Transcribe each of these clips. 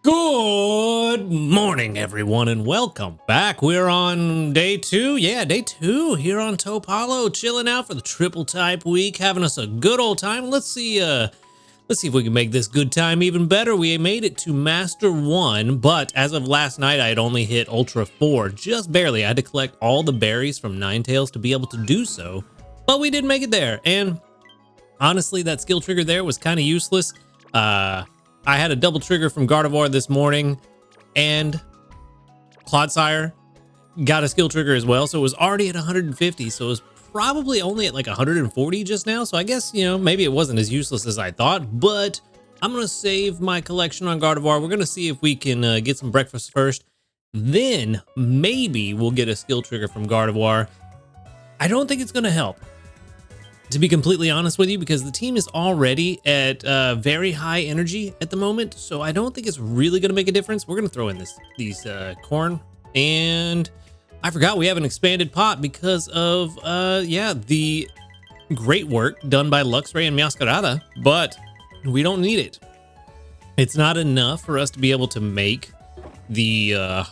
Good morning, everyone, and welcome back. We're on day two. Yeah, day two here on Topalo, chilling out for the triple type week, having us a good old time. Let's see if we can make this good time even better. We made it to Master 1, but as of last night, I had only hit Ultra 4, just barely. I had to collect all the berries from Ninetales to be able to do so, but we did make it there. And honestly, that skill trigger there was kind of useless. I had a double trigger from Gardevoir this morning, and Clodsire got a skill trigger as well, so it was already at 150, so it was probably only at like 140 just now, so I guess, maybe it wasn't as useless as I thought, but I'm going to save my collection on Gardevoir. We're going to see if we can get some breakfast first, then maybe we'll get a skill trigger from Gardevoir. I don't think it's going to help, to be completely honest with you, because the team is already at very high energy at the moment, so I don't think it's really going to make a difference. We're going to throw in these corn, and I forgot we have an expanded pot because of the great work done by Luxray and Meowscarada, but we don't need it. It's not enough for us to be able to make the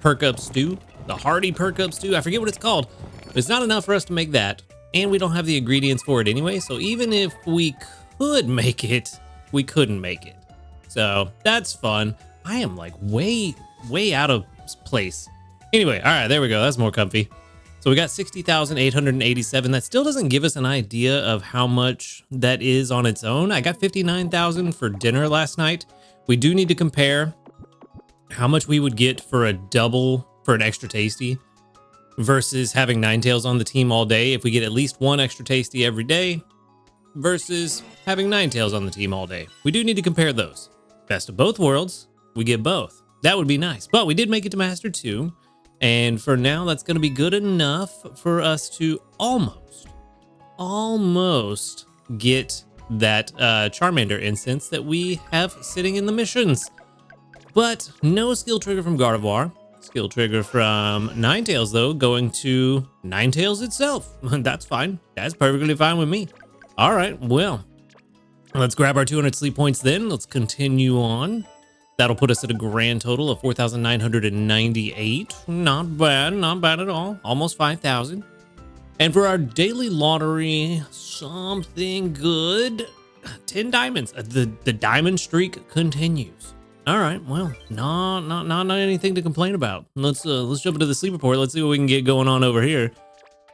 perk up stew, the hearty perk up stew. I forget what it's called. It's not enough for us to make that. And we don't have the ingredients for it anyway, so even if we could make it, we couldn't make it. So that's fun. I am like way out of place. Anyway, all right, there we go. That's more comfy. So we got 60,887. That still doesn't give us an idea of how much that is on its own. I got 59,000 for dinner last night. We do need to compare how much we would get for a double for an extra tasty versus having Ninetales on the team all day. If we get at least one extra tasty every day versus having Ninetales on the team all day. We do need to compare those. Best of both worlds, we get both. That would be nice. But we did make it to Master 2. And for now, that's going to be good enough for us to almost get that Charmander instance that we have sitting in the missions. But no skill trigger from Gardevoir. Skill trigger from Ninetales, though, going to Ninetales itself. That's fine. That's perfectly fine with me. All right, well, let's grab our 200 sleep points then. Let's continue on. That'll put us at a grand total of 4,998. Not bad at all. Almost 5,000. And for our daily lottery, something good. 10 diamonds. The diamond streak continues. All right, well, not anything to complain about. Let's jump into the sleep report. Let's see what we can get going on over here.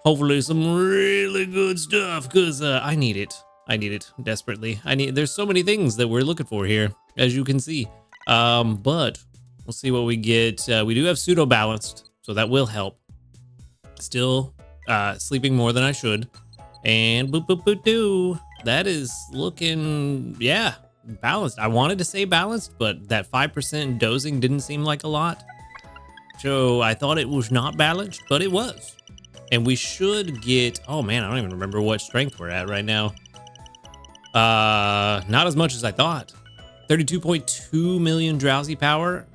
Hopefully some really good stuff, because I need it. I need it desperately. There's so many things that we're looking for here, as you can see. But we'll see what we get. We do have pseudo balanced, so that will help. Still sleeping more than I should. And boop boop boop doo. That is looking, yeah, balanced. I wanted to say balanced, but that 5% dozing didn't seem like a lot. So I thought it was not balanced, but it was. And we should get, oh man, I don't even remember what strength we're at right now. Not as much as I thought. 32.2 million drowsy power.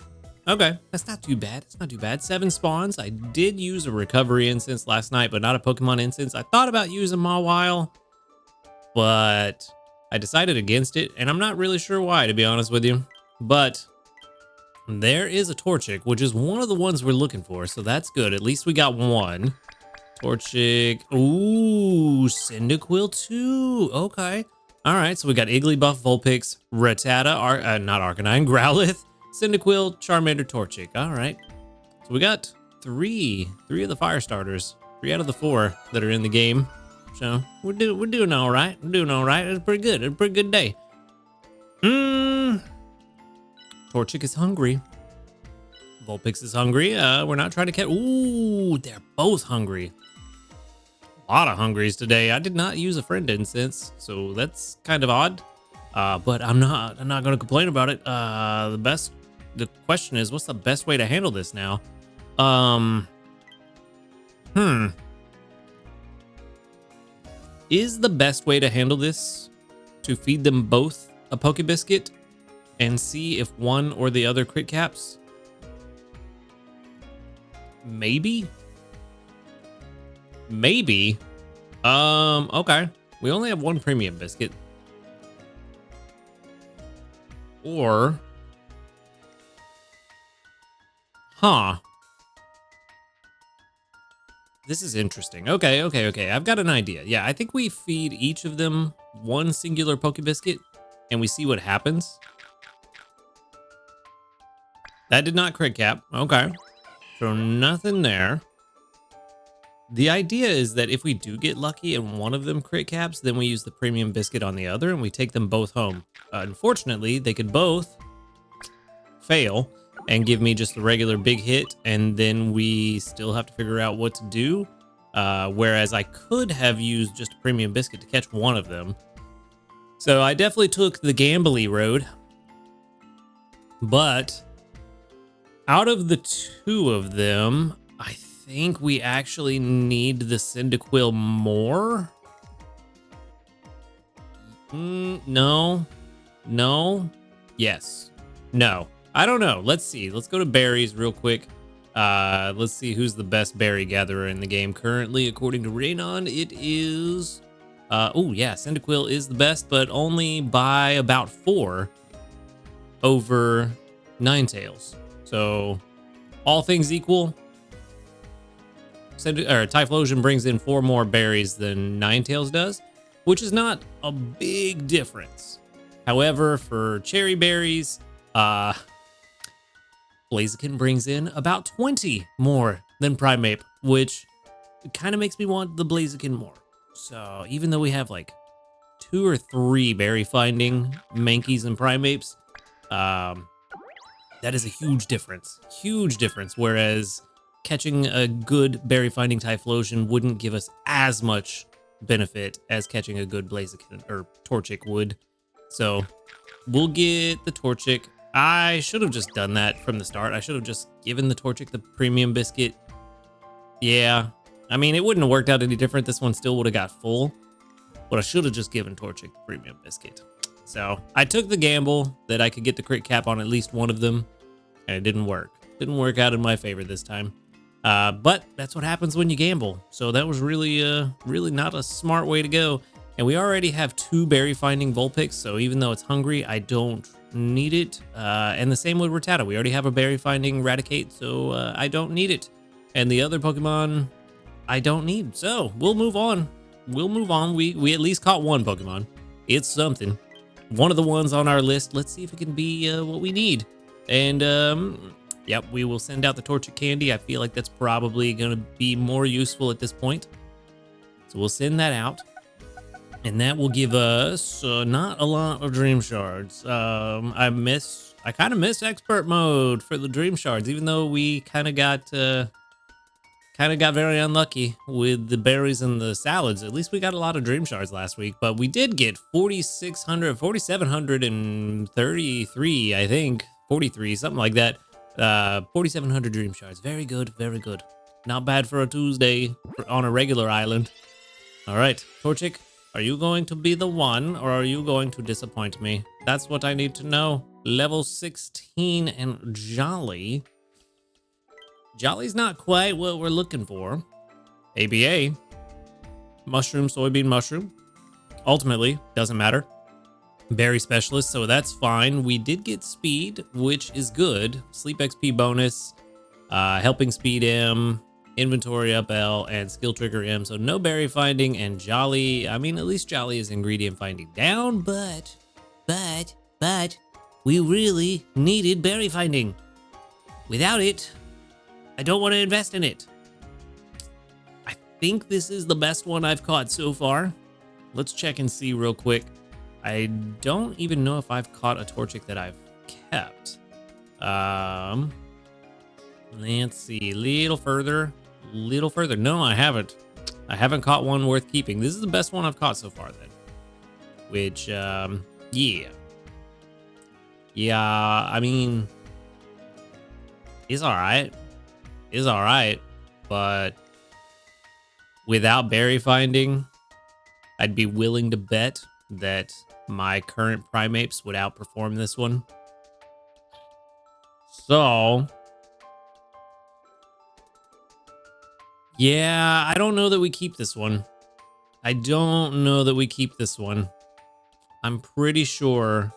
Okay, that's not too bad. It's not too bad. 7 spawns. I did use a recovery instance last night, but not a Pokemon instance. I thought about using Mawile, but I decided against it, and I'm not really sure why, to be honest with you. But there is a Torchic, which is one of the ones we're looking for, so that's good. At least we got one. Torchic. Ooh, Cyndaquil too. Okay. All right, so we got Igglybuff, Vulpix, Rattata, not Arcanine, Growlithe, Cyndaquil, Charmander, Torchic. All right. So we got three of the fire starters. 3 out of the 4 that are in the game. So we're doing all right. We're doing all right. It's pretty good. It's a pretty good day. Torchic is hungry. Vulpix is hungry. We're not trying to catch. Ooh, they're both hungry. A lot of hungries today. I did not use a friend instance, so that's kind of odd. But I'm not going to complain about it. The question is, what's the best way to handle this now? Is the best way to handle this to feed them both a Poke Biscuit and see if one or the other crit caps? Maybe. Okay. We only have 1 premium biscuit. Or Huh. This is interesting. Okay. I've got an idea. Yeah, I think we feed each of them one singular Poke Biscuit and we see what happens. That did not crit cap. Okay. So nothing there. The idea is that if we do get lucky and one of them crit caps, then we use the premium biscuit on the other and we take them both home. Unfortunately, they could both fail and give me just the regular big hit, and then we still have to figure out what to do. Whereas I could have used just a premium biscuit to catch one of them. So I definitely took the gambly road. But out of the two of them, I think we actually need the Cyndaquil more. No. Yes. No. I don't know. Let's see. Let's go to berries real quick. Let's see who's the best berry gatherer in the game currently. According to Raenon, it is... oh, yeah. Cyndaquil is the best, but only by about 4 over Ninetales. So, all things equal, Typhlosion brings in 4 more berries than Ninetales does, which is not a big difference. However, for cherry berries, Blaziken brings in about 20 more than Primeape, which kind of makes me want the Blaziken more. So even though we have like 2 or 3 berry finding Mankeys and Primapes, that is a huge difference. Huge difference. Whereas catching a good berry finding Typhlosion wouldn't give us as much benefit as catching a good Blaziken or Torchic would. So we'll get the Torchic. I should have just done that from the start. I should have just given the Torchic the premium biscuit. Yeah. I mean, it wouldn't have worked out any different. This one still would have got full. But I should have just given Torchic the premium biscuit. So I took the gamble that I could get the crit cap on at least one of them. And it didn't work. Didn't work out in my favor this time. But that's what happens when you gamble. So that was really not a smart way to go. And we already have 2 berry finding Vulpix. So even though it's hungry, I don't need it. And the same with Rattata. We already have a berry finding Raticate, so I don't need it. And the other Pokemon, I don't need. So we'll move on. We at least caught one Pokemon. It's something. One of the ones on our list. Let's see if it can be what we need. And yep, we will send out the Torchic Candy. I feel like that's probably going to be more useful at this point. So we'll send that out. And that will give us not a lot of Dream Shards. I kind of miss Expert Mode for the Dream Shards, even though we kind of got very unlucky with the berries and the salads. At least we got a lot of Dream Shards last week, but we did get 4,733, I think, 43, something like that. 4,700 Dream Shards. Very good, very good. Not bad for a Tuesday on a regular island. All right, Torchic. Are you going to be the one, or are you going to disappoint me? That's what I need to know. Level 16 and Jolly. Jolly's not quite what we're looking for. ABA. Mushroom, soybean, mushroom. Ultimately, doesn't matter. Berry specialist, so that's fine. We did get speed, which is good. Sleep XP bonus. Helping speed M. Inventory up L and skill trigger M. So no berry finding, and Jolly, I mean, at least Jolly is ingredient finding down, but we really needed berry finding. Without it, I don't want to invest in it. I think this is the best one I've caught so far. Let's check and see real quick. I don't even know if I've caught a Torchic that I've kept. Let's see, little further. No, I haven't. I haven't caught one worth keeping. This is the best one I've caught so far then. Which, yeah. Yeah, I mean, it's all right. But without berry finding, I'd be willing to bet that my current Primapes would outperform this one. So yeah, I don't know that we keep this one. I'm pretty sure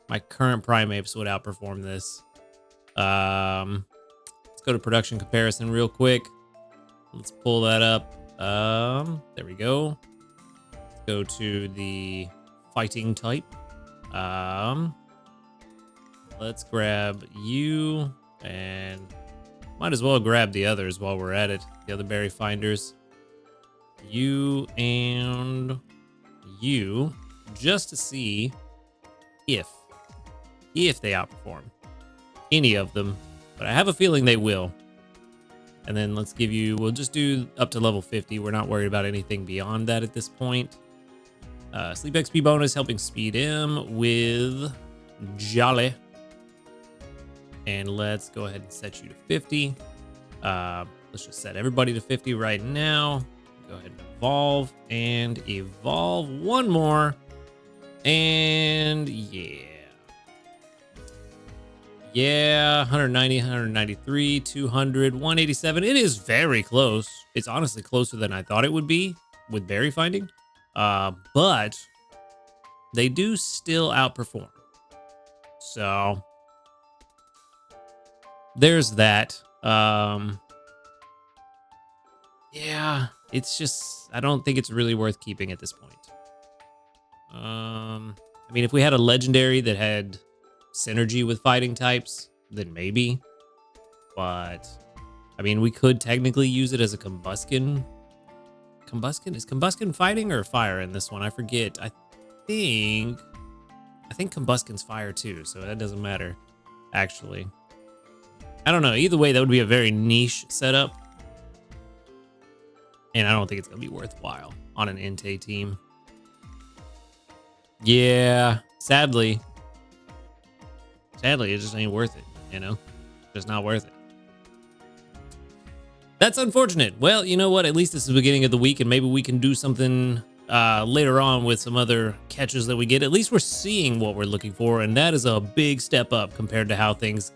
my current Primapes would outperform this. Let's go to production comparison real quick. Let's pull that up. There we go. Let's go to the fighting type. Let's grab you, and might as well grab the others while we're at it. The other berry finders. You and you, just to see if they outperform any of them, but I have a feeling they will. And then let's give you, we'll just do up to level 50. We're not worried about anything beyond that at this point. Sleep XP bonus, helping speed M with Jolly. And let's go ahead and set you to 50. Let's just set everybody to 50 right now. Go ahead and evolve one more. And yeah, 190, 193, 200, 187. It is very close. It's honestly closer than I thought it would be with berry finding. But they do still outperform. So there's that. Yeah, it's just, I don't think it's really worth keeping at this point. I mean, if we had a legendary that had synergy with fighting types, then maybe. But I mean, we could technically use it as a combustion. Is combustion fighting or fire in this one? I forget. I think combustion's fire too, so that doesn't matter, actually. I don't know. Either way, that would be a very niche setup. And I don't think it's going to be worthwhile on an Entei team. Yeah, sadly, it just ain't worth it, you know? Just not worth it. That's unfortunate. Well, you know what? At least this is the beginning of the week, and maybe we can do something later on with some other catches that we get. At least we're seeing what we're looking for, and that is a big step up compared to how things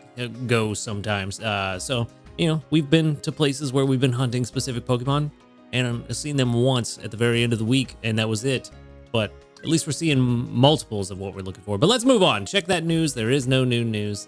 go sometimes. So, you know, we've been to places where we've been hunting specific Pokemon, and I've seen them once at the very end of the week, and that was it. But at least we're seeing multiples of what we're looking for. But let's move on. Check that news. There is no new news.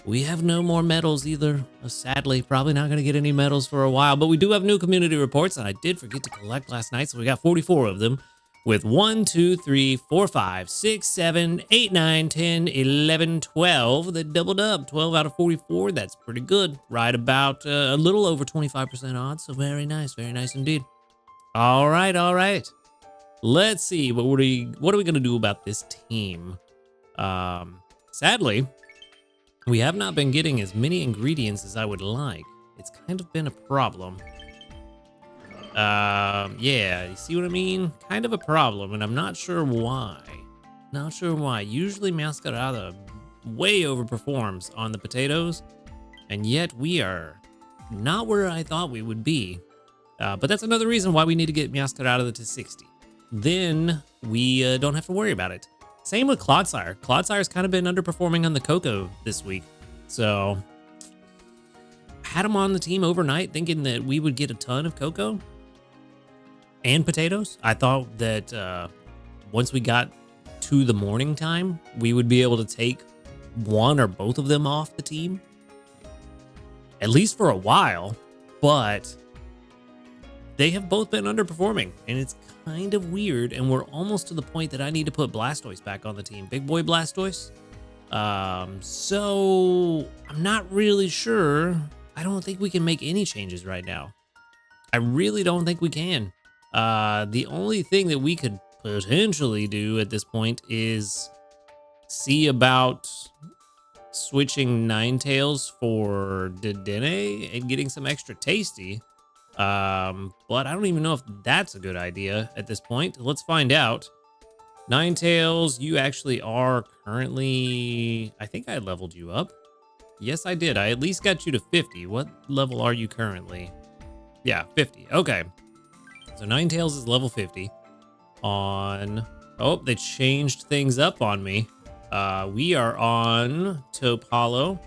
We have no more medals either. Sadly, probably not going to get any medals for a while, but we do have new community reports, and I did forget to collect last night, so we got 44 of them with 1, 2, 3, 4, 5, 6, 7, 8, 9, 10, 11, 12. That doubled up. 12 out of 44. That's pretty good. Right about a little over 25% odds, so very nice indeed. All right. Let's see. What are we going to do about this team? Sadly, we have not been getting as many ingredients as I would like. It's kind of been a problem. Yeah, you see what I mean? Kind of a problem, and I'm not sure why. Usually Masquerada way overperforms on the potatoes, and yet we are not where I thought we would be. But that's another reason why we need to get Masquerada to 60. Then we don't have to worry about it. Same with Clodsire. Clodsire's kind of been underperforming on the Cocoa this week. So I had him on the team overnight thinking that we would get a ton of Cocoa and potatoes. I thought that once we got to the morning time, we would be able to take one or both of them off the team, at least for a while. But they have both been underperforming, and it's kind of weird, and we're almost to the point that I need to put Blastoise back on the team. Big boy Blastoise. So I'm not really sure. I don't think we can make any changes right now. I really don't think we can. The only thing that we could potentially do at this point is see about switching Ninetales for Dedenne and getting some extra tasty. But I don't even know if that's a good idea at this point. Let's find out. Ninetales, you actually are currently, I think I leveled you up. Yes, I did. I at least got you to 50. What level are you currently? Yeah, 50. Okay. So Ninetales is level 50 on, oh, they changed things up on me. We are on Taupe Hollow.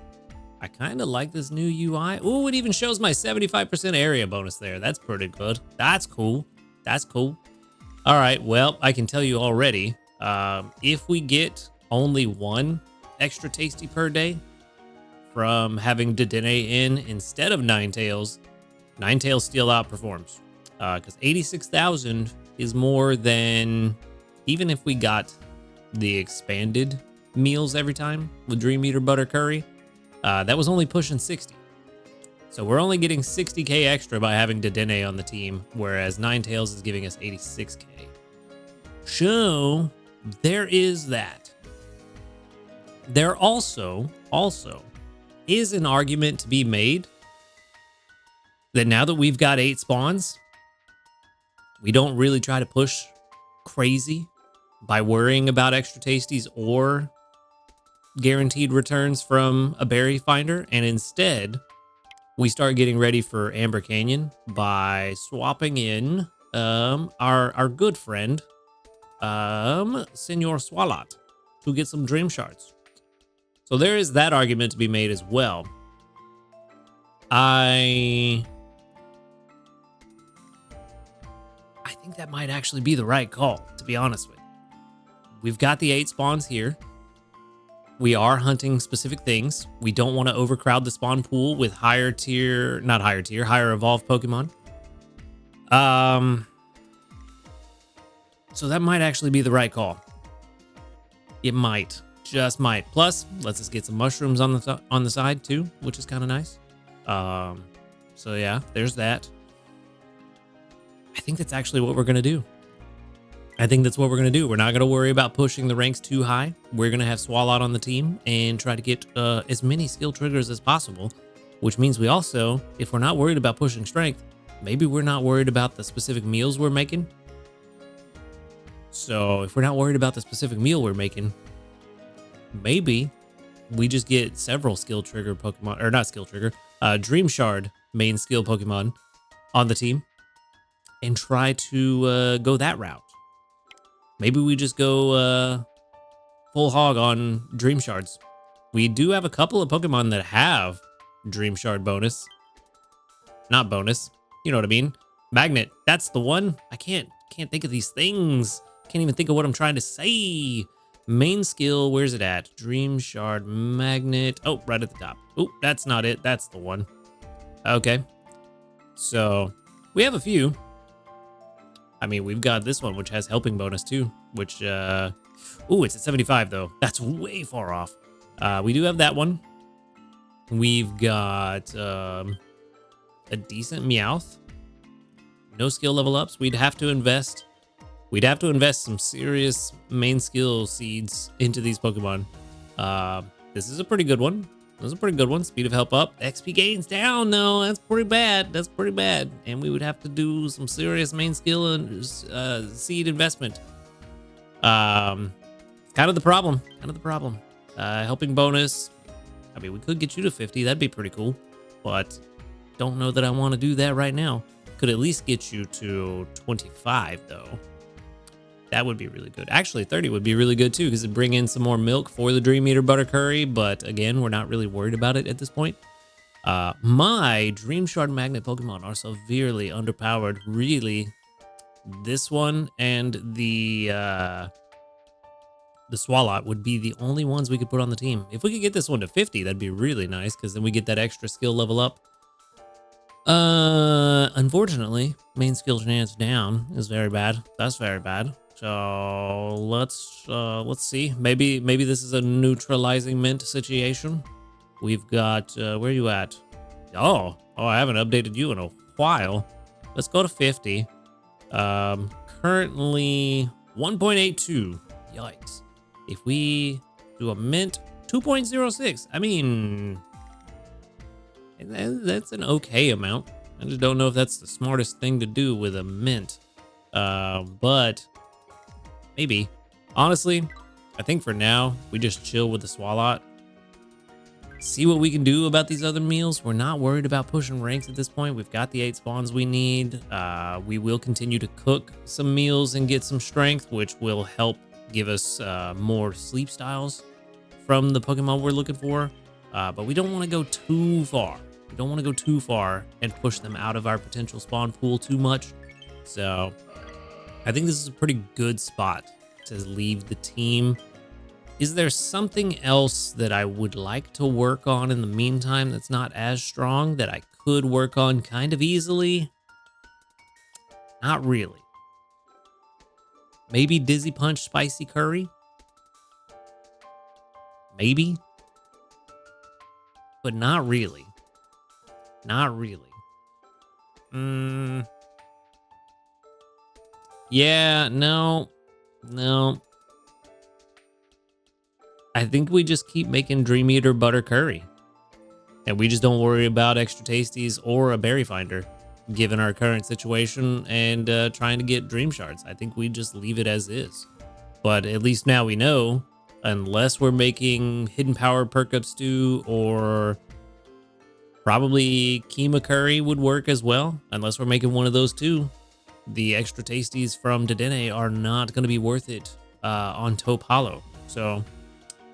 I kind of like this new UI. Oh, it even shows my 75% area bonus there. That's pretty good. That's cool. All right, well, I can tell you already, if we get only one extra tasty per day from having Dedenne in instead of Ninetales, Ninetales still outperforms. Because 86,000 is more than, even if we got the expanded meals every time with Dream Eater Butter Curry, that was only pushing 60. So we're only getting 60k extra by having Dedenne on the team, whereas Ninetales is giving us 86k. So there is that. There also is an argument to be made that now that we've got 8 spawns, we don't really try to push crazy by worrying about extra tasties or guaranteed returns from a berry finder, and instead we start getting ready for Amber Canyon by swapping in our good friend Senor Swalot to get some dream shards. So there is that argument to be made as well. I think that might actually be the right call, to be honest with you. We've got the 8 spawns here. We are hunting specific things. We don't want to overcrowd the spawn pool with higher evolved Pokemon. So that might actually be the right call. It might, just might. Plus, lets us get some mushrooms on the side too, which is kind of nice. So yeah, there's that. I think that's actually what we're gonna do. We're not going to worry about pushing the ranks too high. We're going to have Swalot on the team and try to get as many skill triggers as possible, which means we also, if we're not worried about pushing strength, maybe we're not worried about the specific meals we're making. So if we're not worried about the specific meal we're making, maybe we just get several skill trigger Pokemon, or not skill trigger, Dream Shard main skill Pokemon on the team and try to go that route. Maybe we just go full hog on Dream Shards. We do have a couple of Pokemon that have Dream Shard bonus. Not bonus. You know what I mean? Magnet. That's the one. I can't think of these things. Can't even think of what I'm trying to say. Main skill. Where's it at? Dream Shard Magnet. Oh, right at the top. Oh, that's not it. That's the one. Okay. So we have a few. I mean, we've got this one, which has helping bonus too, which, ooh, it's at 75 though. That's way far off. We do have that one. We've got, a decent Meowth. No skill level ups. We'd have to invest some serious main skill seeds into these Pokemon. This is a pretty good one. Speed of help up. XP gains down, though. That's pretty bad. And we would have to do some serious main skill and seed investment. Kind of the problem. Helping bonus. I mean, we could get you to 50. That'd be pretty cool. But don't know that I want to do that right now. Could at least get you to 25, though. That would be really good. Actually, 30 would be really good too, because it'd bring in some more milk for the Dream Eater Butter Curry. But again, we're not really worried about it at this point. My Dream Shard Magnet Pokemon are severely underpowered. Really, this one and the Swalot would be the only ones we could put on the team. If we could get this one to 50, that'd be really nice, because then we get that extra skill level up. Unfortunately, main skill chance down is very bad. That's very bad. So let's see. Maybe this is a neutralizing mint situation. We've got where are you at? Oh, I haven't updated you in a while. Let's go to 50. Currently 1.82. Yikes. If we do a mint 2.06, I mean, that's an okay amount. I just don't know if that's the smartest thing to do with a mint. But maybe. Honestly, I think for now, we just chill with the Swalot. See what we can do about these other meals. We're not worried about pushing ranks at this point. We've got the 8 spawns we need. We will continue to cook some meals and get some strength, which will help give us more sleep styles from the Pokemon we're looking for. But we don't want to go too far. We don't want to go too far and push them out of our potential spawn pool too much. So I think this is a pretty good spot to leave the team. Is there something else that I would like to work on in the meantime that's not as strong that I could work on kind of easily? Not really. Maybe Dizzy Punch Spicy Curry? Maybe. But not really. Not really. Yeah, no. No. I think we just keep making Dream Eater Butter Curry. And we just don't worry about extra tasties or a berry finder, given our current situation and trying to get dream shards. I think we just leave it as is. But at least now we know, unless we're making hidden power perk up stew, or probably keema curry would work as well. Unless we're making one of those two, the extra tasties from Dedenne are not going to be worth it on Taupe Hollow. So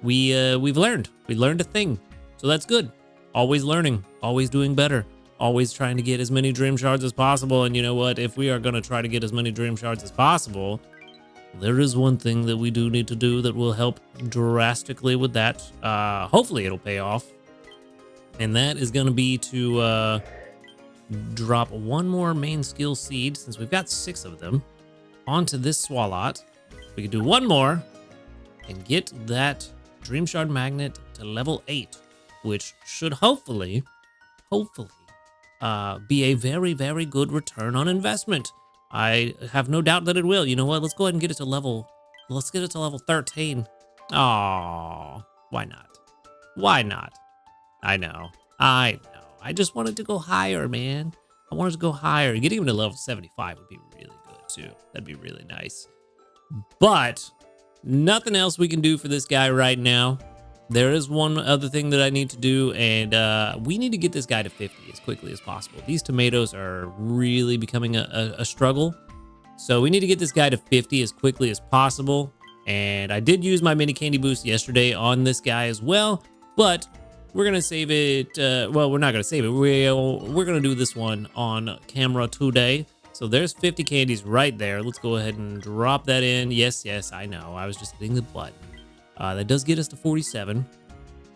we've learned. We learned a thing. So that's good. Always learning, always doing better, always trying to get as many dream shards as possible. And you know what? If we are going to try to get as many dream shards as possible, there is one thing that we do need to do that will help drastically with that. Hopefully it'll pay off. And that is going to be to drop one more main skill seed, since we've got 6 of them, onto this Swalot. We can do one more and get that dream shard magnet to level 8. Which should hopefully be a very, very good return on investment. I have no doubt that it will. You know what? Let's go ahead and get it to level. Let's get it to level 13. Oh, why not? Why not? I know. I just wanted to go higher, man. I wanted to go higher. Getting him to level 75 would be really good too. That'd be really nice. But nothing else we can do for this guy right now. There is one other thing that I need to do, and we need to get this guy to 50 as quickly as possible. These tomatoes are really becoming a struggle. So we need to get this guy to 50 as quickly as possible. And I did use my mini candy boost yesterday on this guy as well, but we're going to save it. Well, we're not going to save it. We're going to do this one on camera today. So there's 50 candies right there. Let's go ahead and drop that in. Yes, I know. I was just hitting the button. That does get us to 47.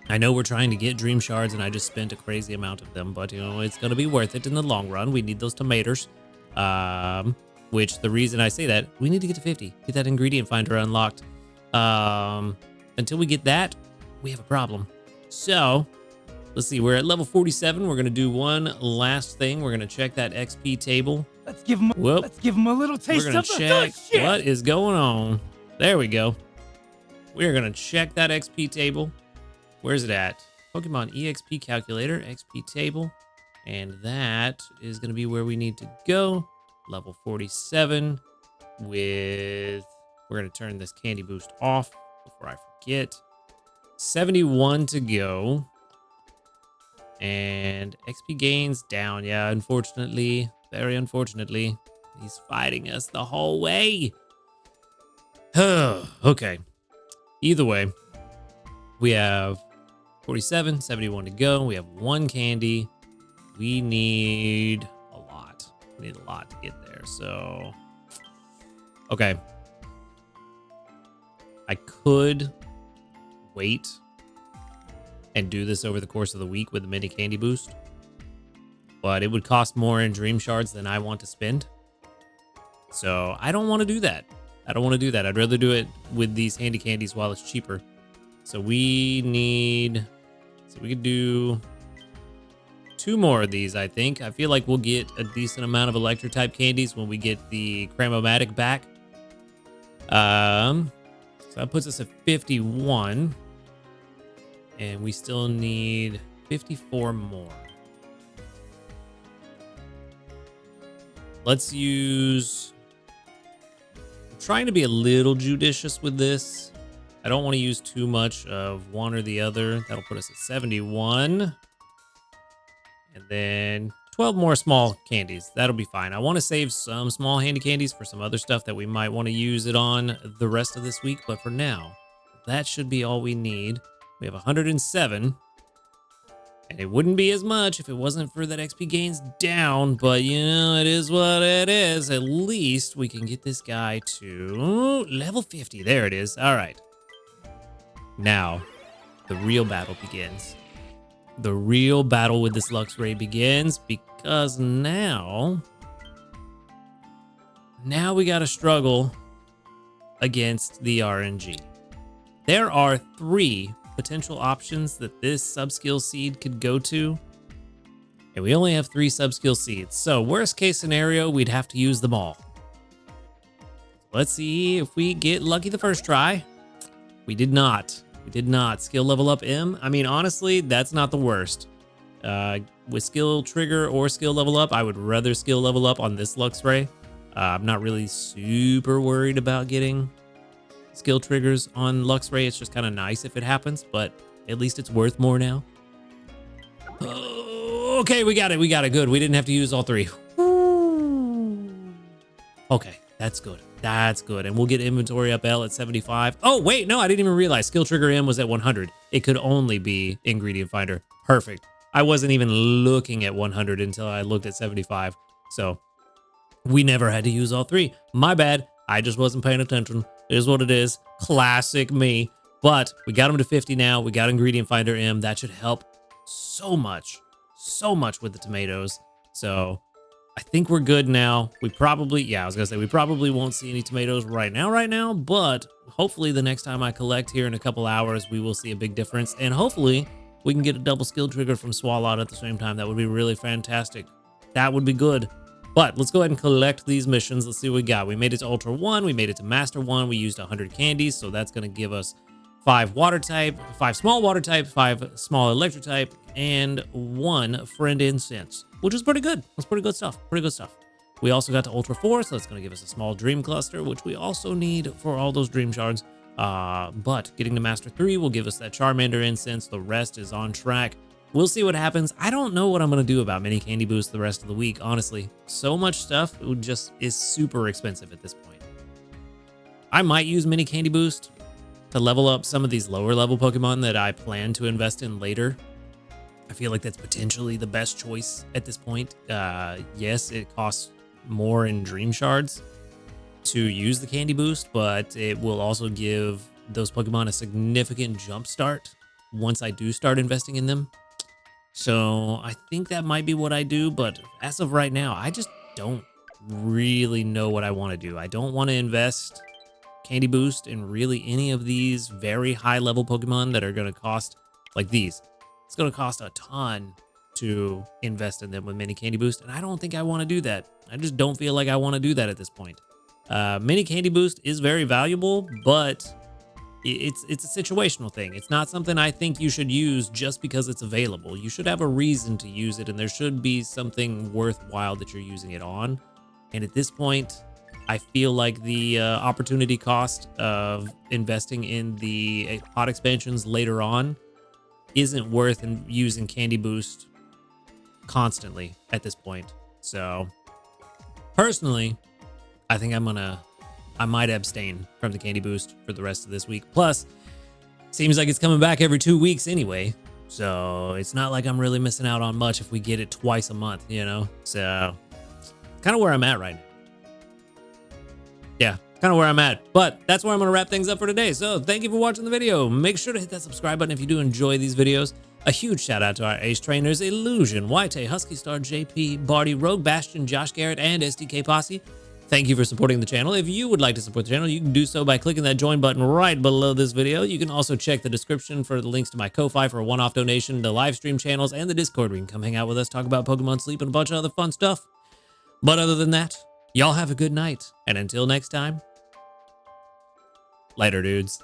I know we're trying to get dream shards, and I just spent a crazy amount of them, but you know, it's going to be worth it in the long run. We need those tomatoes, which the reason I say that, we need to get to 50, get that ingredient finder unlocked. Until we get that, we have a problem. So let's see, we're at level 47. We're going to do one last thing. We're going to check that XP table. Let's give him a little taste of the good shit. What is going on. There we go. We're going to check that XP table. Where's it at? Pokemon EXP calculator, XP table. And that is going to be where we need to go. Level 47 with... We're going to turn this candy boost off before I forget. 71 to go. And XP gains down. Yeah, unfortunately. Very unfortunately. He's fighting us the whole way. Okay. Either way, we have 47, 71 to go. We have 1 candy. We need a lot. We need a lot to get there. So, okay. I could wait and do this over the course of the week with the mini candy boost, but it would cost more in dream shards than I want to spend. So I don't want to do that. I'd rather do it with these handy candies while it's cheaper. So we could do 2 more of these, I think. I feel like we'll get a decent amount of electro type candies when we get the Cramomatic back. So that puts us at 51. And we still need 54 more. Let's use... trying to be a little judicious with this. I don't want to use too much of one or the other. That'll put us at 71. And then 12 more small candies. That'll be fine. I want to save some small handy candies for some other stuff that we might want to use it on the rest of this week. But for now, that should be all we need. We have 107. And it wouldn't be as much if it wasn't for that XP gains down, but you know, it is what it is. At least we can get this guy to level 50. There it is. All right. Now, the real battle begins. The real battle with this Luxray begins because now we got to struggle against the RNG. There are 3 potential options that this subskill seed could go to, and we only have 3 subskill seeds. So worst case scenario, we'd have to use them all. Let's see if we get lucky the first try. We did not. We did not. Skill level up M. I mean, honestly, that's not the worst. With skill trigger or skill level up, I would rather skill level up on this Luxray. I'm not really super worried about getting skill triggers on Luxray. It's just kind of nice if it happens, but at least it's worth more now. Okay, we got it. We got it. Good. We didn't have to use all 3. Okay, that's good. That's good. And we'll get inventory up L at 75. Oh, wait, no, I didn't even realize skill trigger M was at 100. It could only be ingredient finder. Perfect. I wasn't even looking at 100 until I looked at 75. So we never had to use all 3. My bad. I just wasn't paying attention. It is what it is. Classic me. But we got them to 50 now. We got ingredient finder M. That should help so much with the tomatoes. So I think we're good now. We probably, I was gonna say, we probably won't see any tomatoes right now, but hopefully the next time I collect here in a couple hours, we will see a big difference. And hopefully we can get a double skill trigger from Swallow at the same time. That would be really fantastic. That would be good. But let's go ahead and collect these missions. Let's see what we got. We made it to Ultra 1. We made it to Master 1. We used 100 candies. So that's going to give us 5 water type, 5 small water type, 5 small electric type, and 1 friend incense, which is pretty good. That's pretty good stuff. Pretty good stuff. We also got to Ultra 4, so that's going to give us a small dream cluster, which we also need for all those dream shards. But getting to Master 3 will give us that Charmander incense. The rest is on track. We'll see what happens. I don't know what I'm going to do about mini candy boost the rest of the week, honestly. So much stuff just is super expensive at this point. I might use mini candy boost to level up some of these lower level Pokemon that I plan to invest in later. I feel like that's potentially the best choice at this point. Yes, it costs more in Dream Shards to use the candy boost, but it will also give those Pokemon a significant jump start once I do start investing in them. So I think that might be what I do, but as of right now, I just don't really know what I want to do. I don't want to invest candy boost in really any of these very high level Pokemon that are going to cost like these. It's going to cost a ton to invest in them with mini candy boost, and I don't think I want to do that. I just don't feel like I want to do that at this point. Mini candy boost is very valuable, but it's a situational thing. It's not something I think you should use just because it's available. You should have a reason to use it, and there should be something worthwhile that you're using it on. And at this point, I feel like the opportunity cost of investing in the pod expansions later on isn't worth using candy boost constantly at this point. So personally, I think I might abstain from the candy boost for the rest of this week. Plus, seems like it's coming back every 2 weeks anyway. So it's not like I'm really missing out on much if we get it twice a month, you know? So kind of where I'm at right now. Yeah, kind of where I'm at. But that's where I'm going to wrap things up for today. So thank you for watching the video. Make sure to hit that subscribe button if you do enjoy these videos. A huge shout out to our ace trainers, Illusion, White, Husky Star, JP, Barty, Rogue Bastion, Josh Garrett, and SDK Posse. Thank you for supporting the channel. If you would like to support the channel, you can do so by clicking that join button right below this video. You can also check the description for the links to my Ko-Fi for a one-off donation, the live stream channels, and the Discord where you can come hang out with us, talk about Pokemon Sleep, and a bunch of other fun stuff. But other than that, y'all have a good night. And until next time, later, dudes.